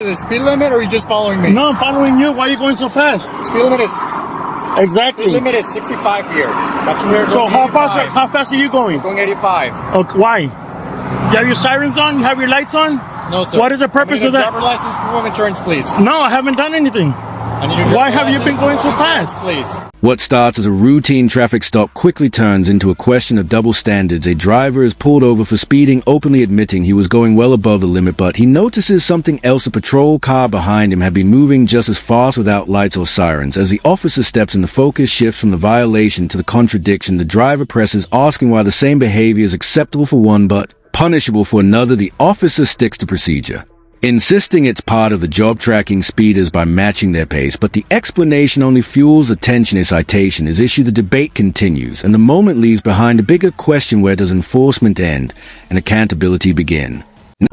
The speed limit, or are you just following me? No, I'm following you. Why are you going so fast? Speed limit is Exactly. speed limit is 65 here. But you were So going how 85. fast are you going? It's going 85. Okay, why? You have your sirens on? You have your lights on? No, sir. What is the purpose of that? Driver license, proof of insurance, please. No, I haven't done anything. I need your driver Why have you license, been going so proof of insurance, fast? please? What starts as a routine traffic stop quickly turns into a question of double standards. A driver is pulled over for speeding, openly admitting he was going well above the limit, but he notices something else. A patrol car behind him had been moving just as fast without lights or sirens. As the officer steps in, the focus shifts from the violation to the contradiction. The driver presses, asking why the same behavior is acceptable for one but punishable for another. The officer sticks to procedure, insisting it's part of the job tracking speeders by matching their pace, but the explanation only fuels the tension. A citation is issued, the debate continues, and the moment leaves behind a bigger question: where does enforcement end and accountability begin?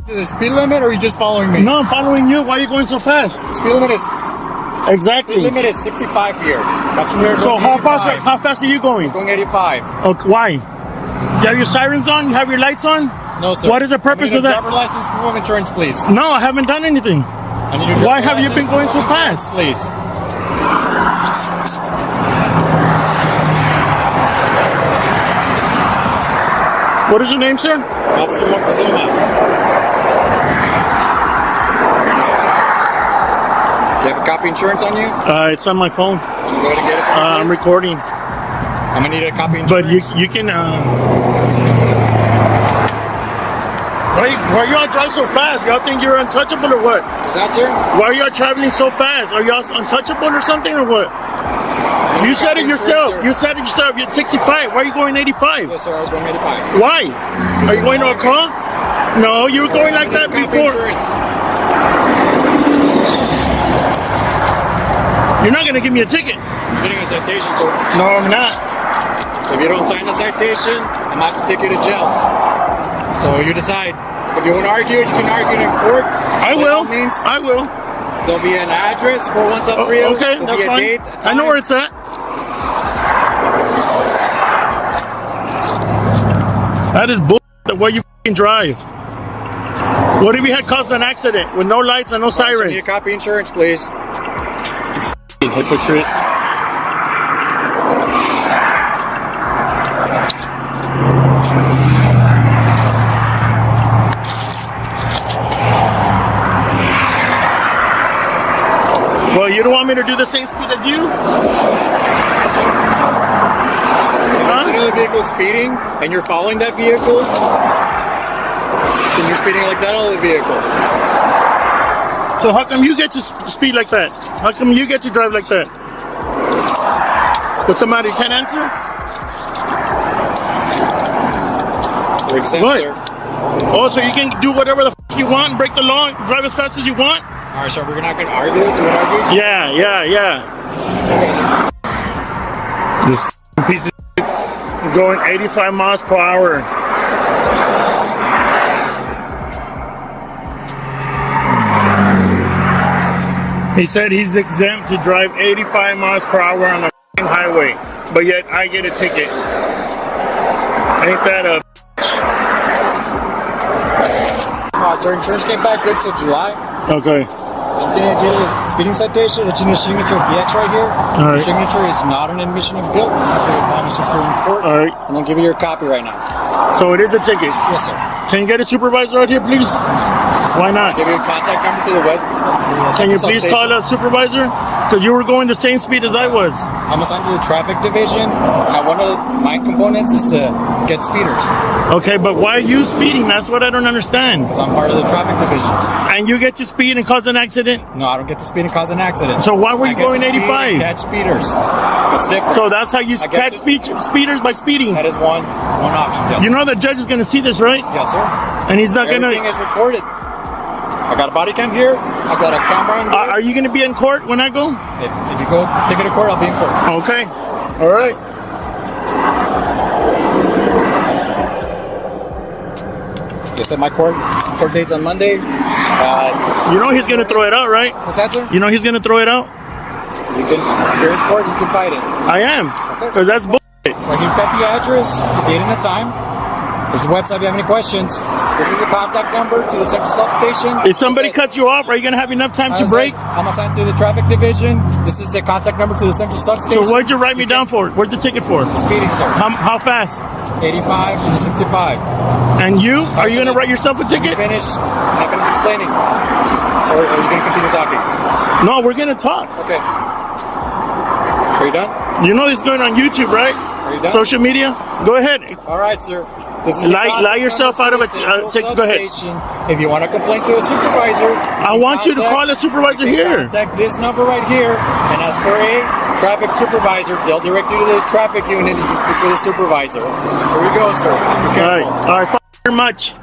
The speed limit, or are you just following me? No, I'm following you. Why are you going so fast? Speed limit is Exactly. limit is 65 here. But you were So going how 85. fast are you going? It's going 85. Okay, why? You have your sirens on? You have your lights on? No, sir. What is the purpose I need of a that? driver license, proof of insurance, please. No, I haven't done anything. I need your driver Why have you license, been going so proof of insurance, fast? please? What is your name, sir? Officer Montezuma. You have a copy insurance on you? It's on my phone. Can you go ahead and get it for me, I'm please? recording. I'm gonna need a copy But insurance. you can. Why y'all drive so fast? Y'all think you're untouchable or what? Is that, sir? Why are y'all traveling so fast? Are y'all untouchable or something or what? You said it yourself. You said it yourself. You're 65. Why are you going 85? Yes, sir. I was going 85. Why? Are you going to a car? No, you were going like that Copy before. insurance. You're not gonna give me a ticket. I'm getting a citation, sir. No, I'm not. If you don't sign the citation, I'm about to take you to jail. So you decide. If you want to argue, you can argue in court. I By will. all means, I will. there'll be an address for one up for you. Okay, There'll that's be a fine. date, a I time. know where it's at. That is bull. The way you f***ing drive. What if you had caused an accident with no lights and no I need a sirens? copy insurance, please. Hypocrite. Well, you don't want me to do the same speed as you? If another vehicle is speeding and you're following that vehicle, then you're speeding like that other vehicle. So how come you get to speed like that? How come you get to drive like that? But somebody can't answer? You're exempt, What? sir. Oh, so you can do whatever the f*** you want, break the law, drive as fast as you want? All right, sir. We're not going to argue this. You want to argue? Yeah. Okay, sir. This piece of shit is going 85 miles per hour. He said he's exempt to drive 85 miles per hour on the f***ing highway, but yet I get a ticket. Ain't that a... Your insurance came back good till July. Okay. You didn't get a speeding citation. It's in your signature BX right here. All right. Your signature is not an admission of guilt. It's simply a promise of in court. All right. I'm gonna give you your copy right now. So it is a ticket. Yes, sir. Can you get a supervisor out here, please? Why not? Give you a contact number to the west. Can you please call a supervisor? Because you were going the same speed as I was. I'm assigned to the traffic division. Now, one of my components is to get speeders. Okay, but why are you speeding? That's what I don't understand. Because I'm part of the traffic division. And you get to speed and cause an accident? No, I don't get to speed and cause an accident. So why were I you get going to speed 85? and catch speeders. It's different. So that's how you I get catch to- speeders, by speeding. That is one option. Yes, You know the judge is going to see this, right? yes, sir. And he's not going Everything to... is recorded. I got a body cam here. I've got a camera on Are you going to be in court when I go? If you go take it to court, I'll be in court. Okay. All right. You said my court date's on Monday. You know he's going to throw it out, right? What's that, sir? You know he's going to throw it out? If you're in court, you can fight it. I am. Because that's bullshit. When he's got the address, the date and the time, There's a website if you have any questions. This is a contact number to the central substation. If somebody cuts you off, are you gonna have enough time to break? I'm assigned to the traffic division. This is the contact number to the central substation. So what'd you write me down for? What's the ticket for? Speeding, sir. How fast? 85 and 65. And you? Are you gonna write yourself a ticket? Finish. I finish explaining. Or are you gonna continue talking? No, we're gonna talk. Okay. Are you done? You know this is going on YouTube, right? Are you done? Social media? Go ahead. All right, sir. This is lie yourself out of a ticket. Go ahead. If you want to complain to a supervisor, I want you to call the supervisor here. Contact this number right here, and as for a traffic supervisor, they'll direct you to the traffic unit. You can speak with the supervisor. Here we go, sir. All right. Thank you very much.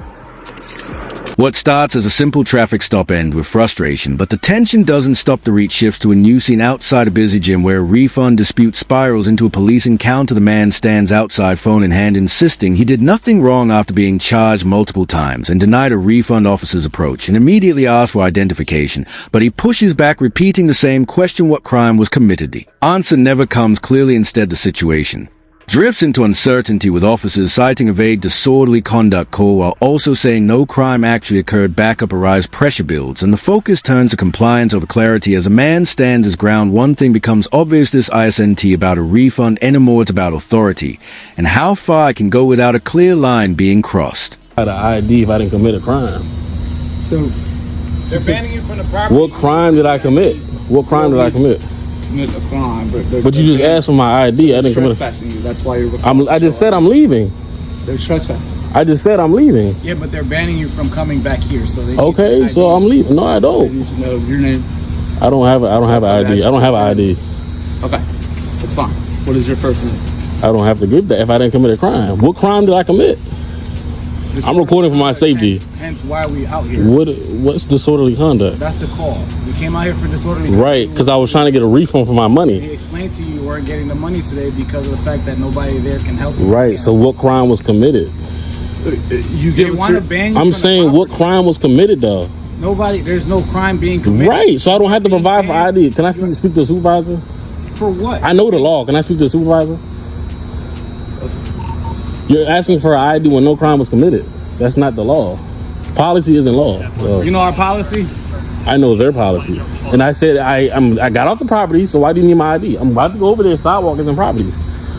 What starts as a simple traffic stop ends with frustration, but the tension doesn't stop. The reach shifts to a new scene outside a busy gym where a refund dispute spirals into a police encounter. The man stands outside, phone in hand, insisting he did nothing wrong after being charged multiple times and denied a refund officer's approach and immediately asked for identification. But he pushes back, repeating the same question: what crime was committed? The answer never comes clearly. Instead, the situation drifts into uncertainty, with officers citing a vague disorderly conduct call while also saying no crime actually occurred. Backup arrives, pressure builds, and the focus turns to compliance over clarity. As a man stands his ground, one thing becomes obvious: this isn't about a refund anymore. It's about authority and how far I can go without a clear line being crossed. I had an ID if I didn't commit a crime. So they're banning you from the property. What crime did I commit? What crime did I commit? Commit a crime, but you just asked for my ID. I didn't commit. Trespassing you. That's why you're. I just said I'm leaving. They're trespassing. I just said I'm leaving. Yeah, but they're banning you from coming back here. So they okay, so I'm leaving. No, I don't. They need to know your name. I don't have an ID. I don't have an ID. Okay, that's fine. What is your first name? I don't have to give that if I didn't commit a crime. What crime did I commit? I'm recording for my safety. Hence why are we out here? What's disorderly conduct? That's the call. We came out here for disorderly conduct. Right, because I was trying to get a refund for my money. He explained to you weren't getting the money today because of the fact that nobody there can help you. Right, so what crime was committed? They want to ban you. I'm saying what crime was committed though? There's no crime being committed. Right, so I don't have to provide for ID. Can I speak to the supervisor? For what? I know the law. Can I speak to the supervisor? You're asking for an ID when no crime was committed. That's not the law. Policy isn't law. You know our policy? I know their policy. And I said I got off the property, so why do you need my ID? I'm about to go over there. Sidewalk isn't property.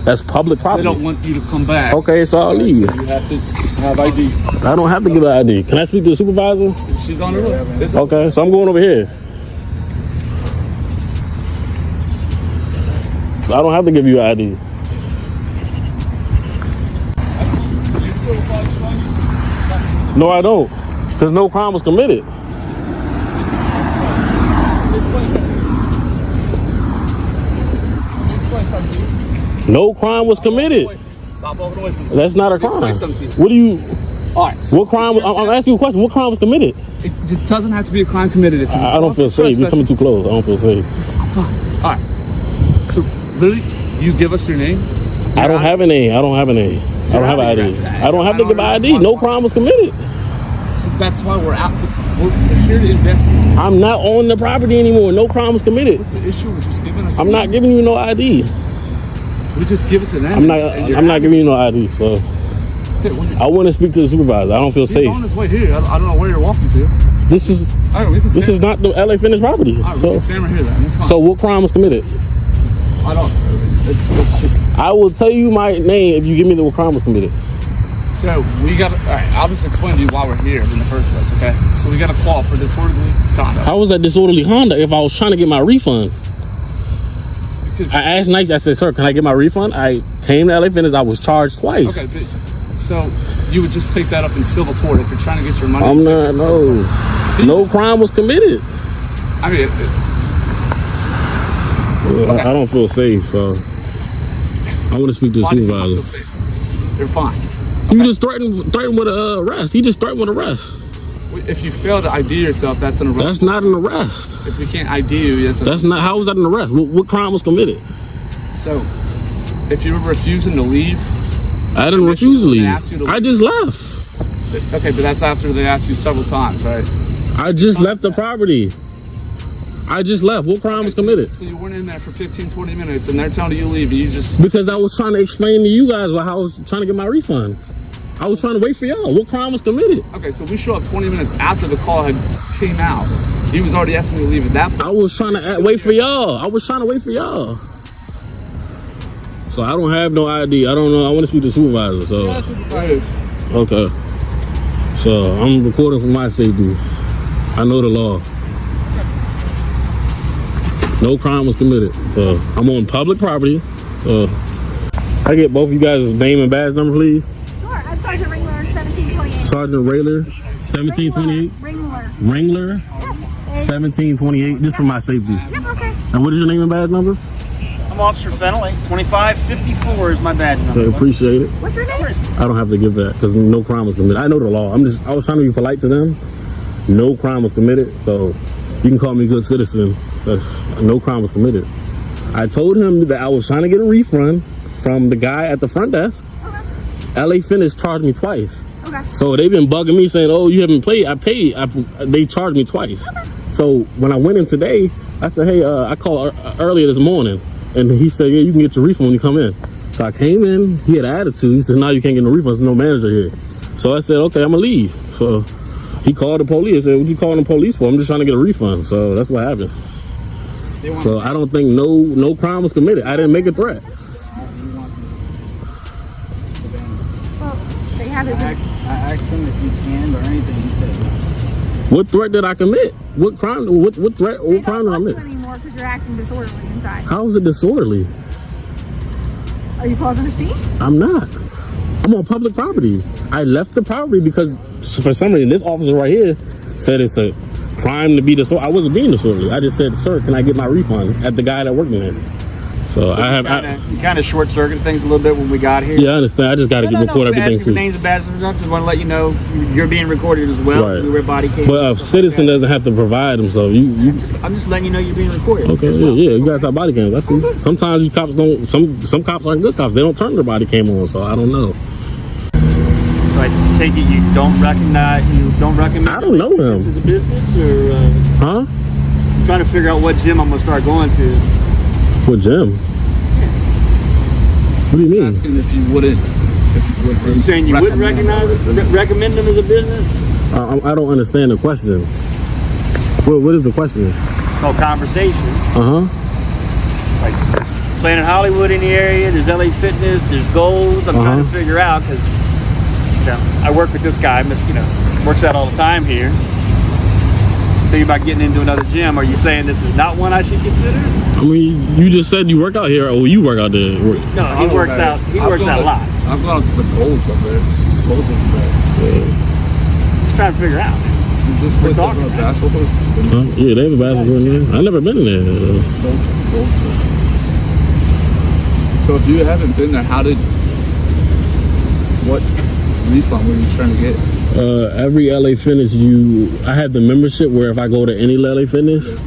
That's public property. They don't want you to come back. Okay, so I'll leave. So you have to have ID. I don't have to give an ID. Can I speak to the supervisor? She's on the roof. Okay, so I'm going over here. I don't have to give you an ID. No, I don't. Because no crime was committed. No crime was committed. Stop walking away from me. That's not a crime. What do you... All right. So what crime... I'm asking you a question. What crime was committed? It doesn't have to be a crime committed. If you I don't feel safe. You're coming too close. I don't feel safe. Fine. All right. So, literally, you give us your name? I don't have a name. I don't have an ID. I don't have to give an ID. No crime was committed. So that's why we're out. We're here to investigate. I'm not on the property anymore. No crime was committed. What's the issue with just giving us? I'm not giving you no ID. We just give it to them. I'm not giving you no ID. So I want to speak to the supervisor. I don't feel safe. He's on his way here. I don't know where you're walking to. This is not the LA Fitness property. All right, we can stand right here then. That's fine. So what crime was committed? I don't. It's just. I will tell you my name if you give me the crime was committed. So we got. All right, I'll just explain to you why we're here in the first place. Okay. So we got a call for disorderly conduct. How was that disorderly conduct if I was trying to get my refund? Because I asked nice. I said, "Sir, can I get my refund?" I came to LA Fitness. I was charged twice. Okay. But, so you would just take that up in civil court if you're trying to get your money. I'm not. No crime was committed. I mean. Okay. I don't feel safe. So I want to speak to the supervisor. Feel safe? You're fine. Okay. You just threatened with an arrest. He just threatened with arrest. If you fail to ID yourself, that's an arrest. That's not an arrest. If we can't ID you, that's not. How was that an arrest? What crime was committed? So, if you were refusing to leave, I didn't refuse to leave. I just left. Okay, but that's after they asked you several times, right? I just left the property. I just left. What crime was committed? So you weren't in there for 15, 20 minutes and they're telling you to leave and you just... Because I was trying to explain to you guys how I was trying to get my refund. I was trying to wait for y'all. What crime was committed? Okay, so we show up 20 minutes after the call had came out. He was already asking me to leave at that point. I was trying to wait for y'all. I was trying to wait for y'all. So I don't have no ID. I don't know. I want to speak to the supervisor. So Yeah, supervisor. okay. So I'm recording for my safety. I know the law. No crime was committed. So I'm on public property. I get both of you guys' name and badge number, please. Sure, I'm Sergeant Ringler, 1728. Sergeant Rayler, 1728. Ringler, 1728. Just for my safety. Yep, okay. And what is your name and badge number? I'm Officer Fennelly. 2554 is my badge number. Okay, appreciate it. What's your name? I don't have to give that because no crime was committed. I know the law. I was trying to be polite to them. No crime was committed, so you can call me a good citizen. No crime was committed. I told him that I was trying to get a refund from the guy at the front desk. Okay. LA Fitness charged me twice. Okay. So they've been bugging me saying, oh, you haven't paid. I paid. They charged me twice. Okay. So when I went in today, I said, hey, I called earlier this morning. And he said, yeah, you can get your refund when you come in. So I came in, he had an attitude. He said, no, you can't get no refund, there's no manager here. So I said, okay, I'm gonna leave. So he called the police. I said, what you calling the police for? I'm just trying to get a refund. So that's what happened. So I don't think no crime was committed. I didn't make a threat. Well, they have his. I asked him if he scanned or anything. He said What threat did I commit? What crime? What threat? They What crime don't did I want you commit? anymore because you're acting disorderly inside. How is it disorderly? Are you causing a scene? I'm not. I'm on public property. I left the property because for some reason this officer right here said it's a crime to be disorderly. I wasn't being disorderly. I just said, sir, can I get my refund at the guy that worked in there? So you kind of short circuited things a little bit when we got here. Yeah, I understand. I just got to record everything For names and badges. I just want to let you know you're being recorded as well. Right. We wear body cams. But a citizen doesn't have to provide himself. I'm just letting you know you're being recorded. Okay, yeah, you guys have body cams. I see. Sometimes you cops don't. Some cops aren't good cops. They don't turn their body cam on. So I don't know. I take it you don't recommend. I don't know him. This is a business, or Huh? I'm trying to figure out what gym I'm gonna start going to. What gym? What do you mean? Asking if you wouldn't. Are you saying you wouldn't recommend them as a business? I don't understand the question. What is the question? It's called conversation. Like Planet Hollywood in the area. There's LA Fitness. There's Gold. I'm trying to figure out because I work with this guy. Works out all the time here. Thinking about getting into another gym. Are you saying this is not one I should consider? I mean, you just said you work out here, or you work out there. No, he works out. He works out a lot. I've gone to the Golds up there. Golds is there. Just trying to figure out. Is this place like a basketball court? Yeah, they have a basketball in there. I've never been in there. Golds is. So if you haven't been there, what refund were you trying to get? Every LA Fitness, I have the membership where if I go to any LA Fitness,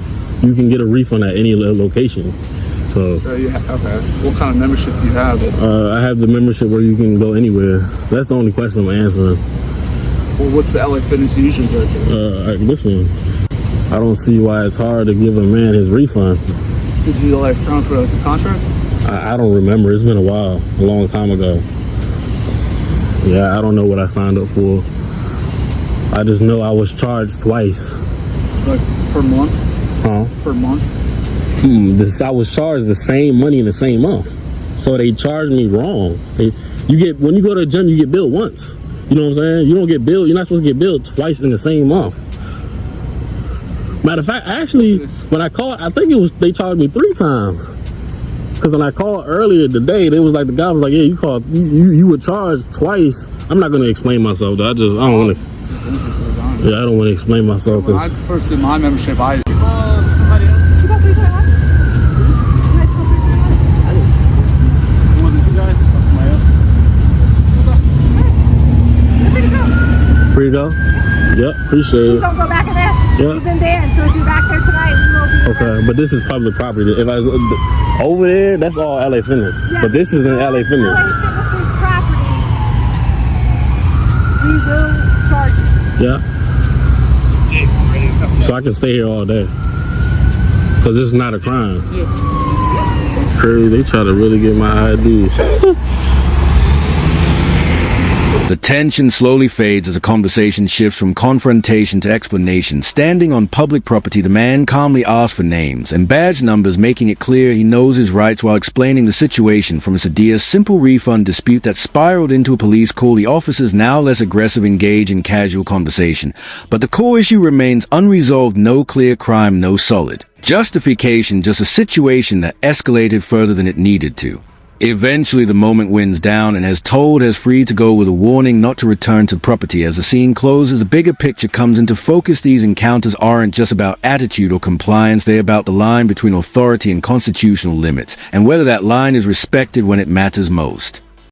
you can get a refund at any location. So you okay. What kind of membership do you have? I have the membership where you can go anywhere. That's the only question I'm answering. Well, what's the LA Fitness you usually go to? This one. I don't see why it's hard to give a man his refund. Did you sign up for a contract? I don't remember. It's been a while, a long time ago. Yeah, I don't know what I signed up for. I just know I was charged twice. Like per month? Huh? Per month? I was charged the same money in the same month. So they charged me wrong. When you go to the gym, you get billed once. You know what I'm saying? You don't get billed. You're not supposed to get billed twice in the same month. Matter of fact, actually, when I called, I think they charged me 3 times. Because when I called earlier today, the guy was like, yeah, you called, you were charged twice. I'm not going to explain myself though. I don't want to. Yeah, I don't want to explain myself. When I first did my membership, Somebody else. You got 3.1? You guys called 3.1? It wasn't you guys. It was somebody else. You're free to go. Free to go? Yep, appreciate it. Don't go back in there. Yeah. We've been banned, so if you're back there tonight, we will be. Okay, but this is public property. If I was over there, that's all LA Fitness. Yeah. But this isn't LA Fitness. LA Fitness's property. We will charge you. Yeah. So I can stay here all day. Because this is not a crime. Crazy, they try to really get my ID. The tension slowly fades as a conversation shifts from confrontation to explanation. Standing on public property, the man calmly asks for names and badge numbers, making it clear he knows his rights while explaining the situation from a severe simple refund dispute that spiraled into a police call. The officers, now less aggressive, engage in casual conversation. But the core issue remains unresolved. No clear crime, no solid justification, just a situation that escalated further than it needed to. Eventually, the moment winds down and has free to go with a warning not to return to property. As the scene closes, a bigger picture comes into focus. These encounters aren't just about attitude or compliance, they're about the line between authority and constitutional limits, and whether that line is respected when it matters most.